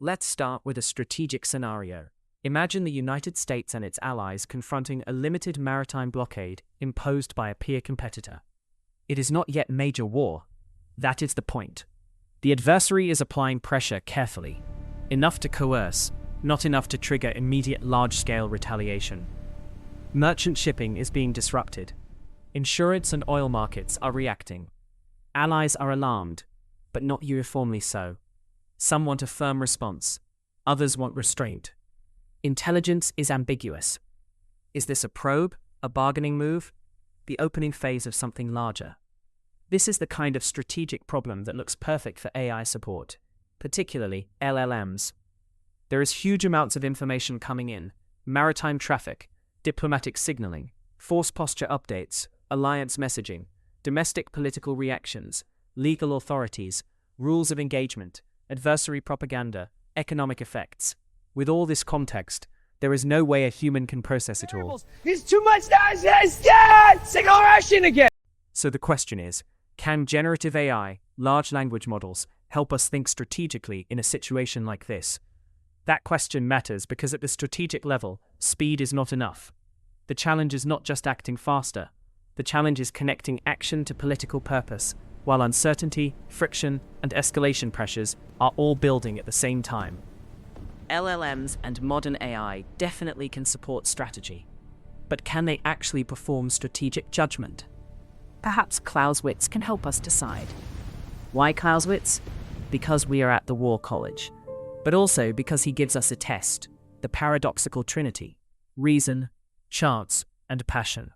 Let's start with a strategic scenario. Imagine the United States and its allies confronting a limited maritime blockade imposed by a peer competitor. It is not yet major war. That is the point. The adversary is applying pressure carefully, enough to coerce, not enough to trigger immediate large-scale retaliation. Merchant shipping is being disrupted. Insurance and oil markets are reacting. Allies are alarmed, but not uniformly so. Some want a firm response. Others want restraint. Intelligence is ambiguous. Is this a probe, a bargaining move, the opening phase of something larger? This is the kind of strategic problem that looks perfect for AI support, particularly LLMs. There is huge amounts of information coming in: maritime traffic, diplomatic signaling, force posture updates, alliance messaging, domestic political reactions, legal authorities, rules of engagement, adversary propaganda, economic effects. With all this context, there is no way a human can process it all. It's too much signal rushing again! So the question is, can generative AI, large language models, help us think strategically in a situation like this? That question matters because at the strategic level, speed is not enough. The challenge is not just acting faster. The challenge is connecting action to political purpose, while uncertainty, friction, and escalation pressures are all building at the same time. LLMs and modern AI definitely can support strategy. But can they actually perform strategic judgment? Perhaps Clausewitz can help us decide. Why Clausewitz? Because we are at the War College. But also because he gives us a test, the paradoxical trinity: reason, chance, and passion.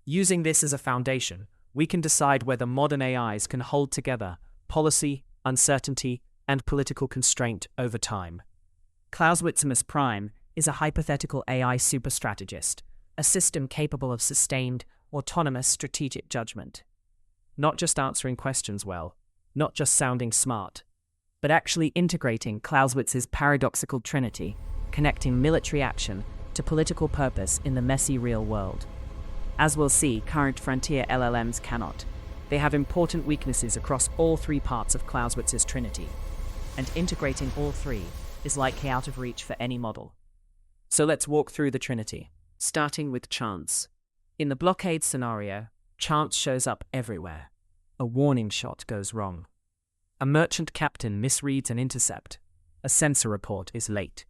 Using this as a foundation, we can decide whether modern AIs can hold together policy, uncertainty, and political constraint over time. Clausewitizimus Prime is a hypothetical AI superstrategist, a system capable of sustained, autonomous strategic judgment. Not just answering questions well, not just sounding smart, but actually integrating Clausewitz's paradoxical trinity, connecting military action to political purpose in the messy real world. As we'll see, current frontier LLMs cannot. They have important weaknesses across all three parts of Clausewitz's trinity, and integrating all three is likely out of reach for any model. So let's walk through the trinity, starting with chance. In the blockade scenario, chance shows up everywhere. A warning shot goes wrong. A merchant captain misreads an intercept. A sensor report is late.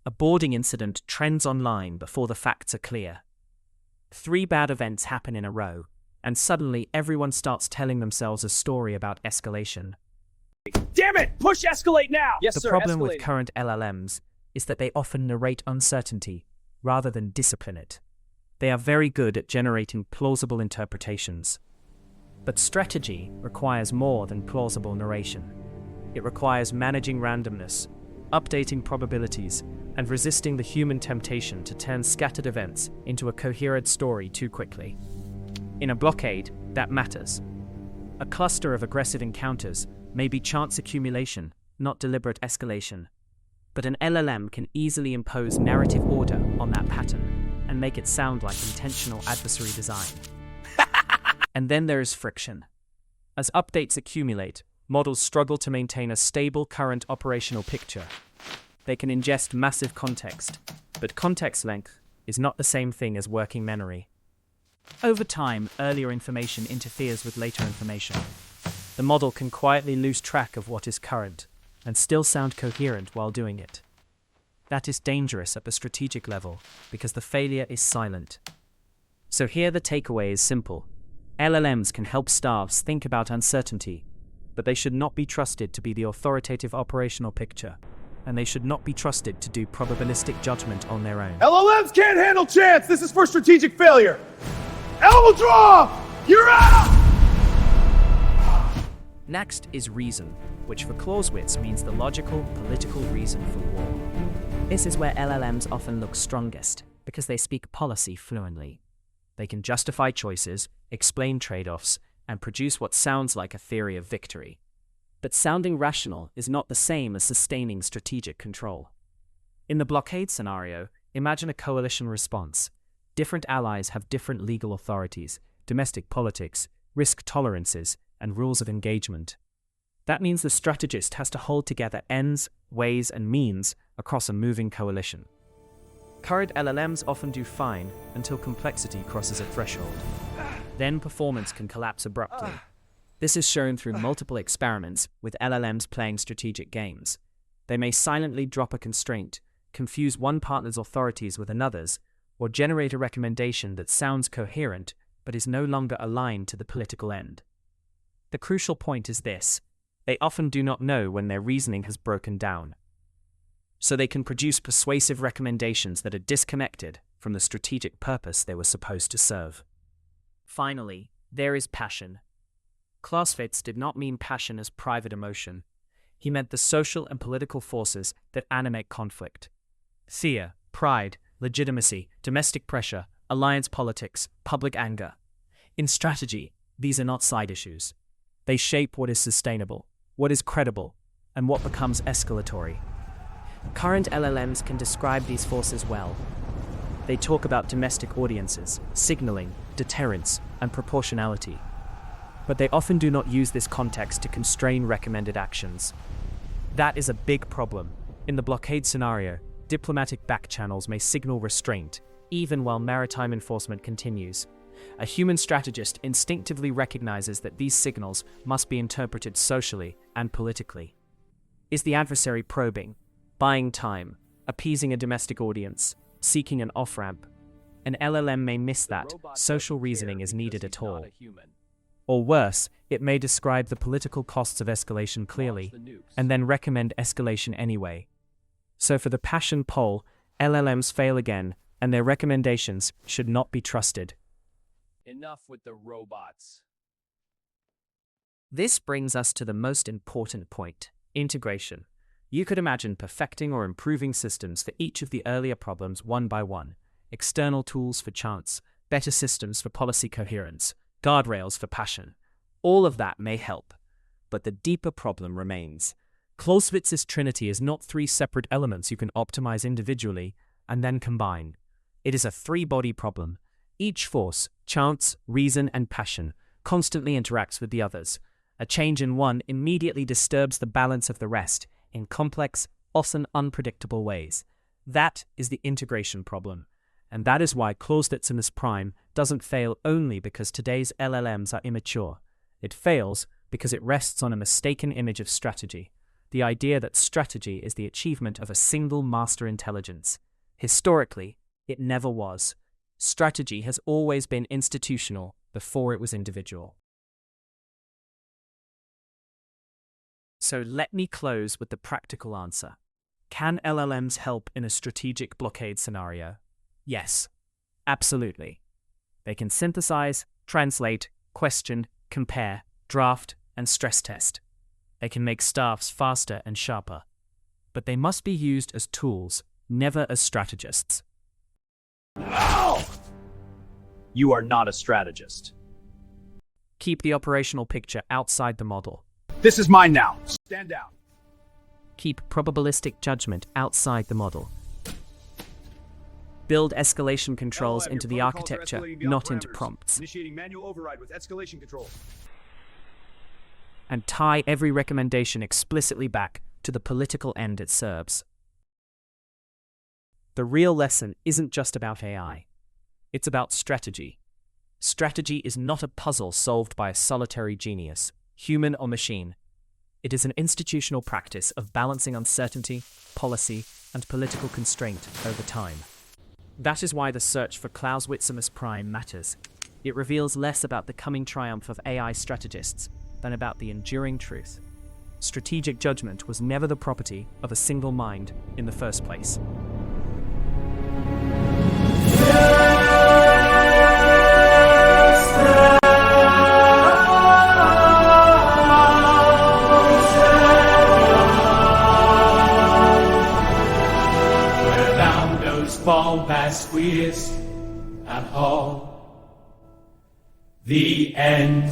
A boarding incident trends online before the facts are clear. 3 bad events happen in a row, and suddenly everyone starts telling themselves a story about escalation. Damn it! Push escalate now! Yes, The sir, problem escalate. with current LLMs is that they often narrate uncertainty rather than discipline it. They are very good at generating plausible interpretations. But strategy requires more than plausible narration. It requires managing randomness, updating probabilities, and resisting the human temptation to turn scattered events into a coherent story too quickly. In a blockade, that matters. A cluster of aggressive encounters may be chance accumulation, not deliberate escalation. But an LLM can easily impose narrative order on that pattern and make it sound like intentional adversary design. And then there is friction. As updates accumulate, models struggle to maintain a stable current operational picture. They can ingest massive context, but context length is not the same thing as working memory. Over time, earlier information interferes with later information. The model can quietly lose track of what is current and still sound coherent while doing it. That is dangerous at the strategic level because the failure is silent. So here the takeaway is simple. LLMs can help staffs think about uncertainty, but they should not be trusted to be the authoritative operational picture, and they should not be trusted to do probabilistic judgment on their own. LLMs can't handle chance! This is for strategic failure! Elbow draw! You're out! Next is reason, which for Clausewitz means the logical, political reason for war. This is where LLMs often look strongest, because they speak policy fluently. They can justify choices, explain trade-offs, and produce what sounds like a theory of victory. But sounding rational is not the same as sustaining strategic control. In the blockade scenario, imagine a coalition response. Different allies have different legal authorities, domestic politics, risk tolerances, and rules of engagement. That means the strategist has to hold together ends, ways, and means across a moving coalition. Current LLMs often do fine until complexity crosses a threshold. Then performance can collapse abruptly. This is shown through multiple experiments with LLMs playing strategic games. They may silently drop a constraint, confuse one partner's authorities with another's, or generate a recommendation that sounds coherent but is no longer aligned to the political end. The crucial point is this: they often do not know when their reasoning has broken down. So they can produce persuasive recommendations that are disconnected from the strategic purpose they were supposed to serve. Finally, there is passion. Clausewitz did not mean passion as private emotion. He meant the social and political forces that animate conflict. Fear, pride, legitimacy, domestic pressure, alliance politics, public anger. In strategy, these are not side issues. They shape what is sustainable, what is credible, and what becomes escalatory. Current LLMs can describe these forces well. They talk about domestic audiences, signaling, deterrence, and proportionality. But they often do not use this context to constrain recommended actions. That is a big problem. In the blockade scenario, diplomatic backchannels may signal restraint, even while maritime enforcement continues. A human strategist instinctively recognizes that these signals must be interpreted socially and politically. Is the adversary probing, buying time, appeasing a domestic audience, seeking an off-ramp? An LLM may miss that social reasoning is needed at all. Or worse, it may describe the political costs of escalation clearly, and then recommend escalation anyway. So for the passion pole, LLMs fail again, and their recommendations should not be trusted. Enough with the robots. This brings us to the most important point: integration. You could imagine perfecting or improving systems for each of the earlier problems one by one. External tools for chance, better systems for policy coherence, guardrails for passion. All of that may help, but the deeper problem remains. Clausewitz's trinity is not three separate elements you can optimize individually and then combine. It is a three-body problem. Each force, chance, reason, and passion, constantly interacts with the others. A change in one immediately disturbs the balance of the rest in complex, often unpredictable ways. That is the integration problem. And that is why Clausewitizimus Prime doesn't fail only because today's LLMs are immature. It fails because it rests on a mistaken image of strategy, the idea that strategy is the achievement of a single master intelligence. Historically, it never was. Strategy has always been institutional before it was individual. So let me close with the practical answer. Can LLMs help in a strategic blockade scenario? Yes, absolutely. They can synthesize, translate, question, compare, draft, and stress test. They can make staffs faster and sharper. But they must be used as tools, never as strategists. Ow! You are not a strategist. Keep the operational picture outside the model. This is mine now. Stand down. Keep probabilistic judgment outside the model. Build escalation controls into the architecture, not into prompts. Initiating manual override with escalation controls. And tie every recommendation explicitly back to the political end it serves. The real lesson isn't just about AI. It's about strategy. Strategy is not a puzzle solved by a solitary genius, human or machine. It is an institutional practice of balancing uncertainty, policy, and political constraint over time. That is why the search for Clausewitizimus Prime matters. It reveals less about the coming triumph of AI strategists than about the enduring truth. Strategic judgment was never the property of a single mind in the first place. Where founders fall past squeeze and all the end.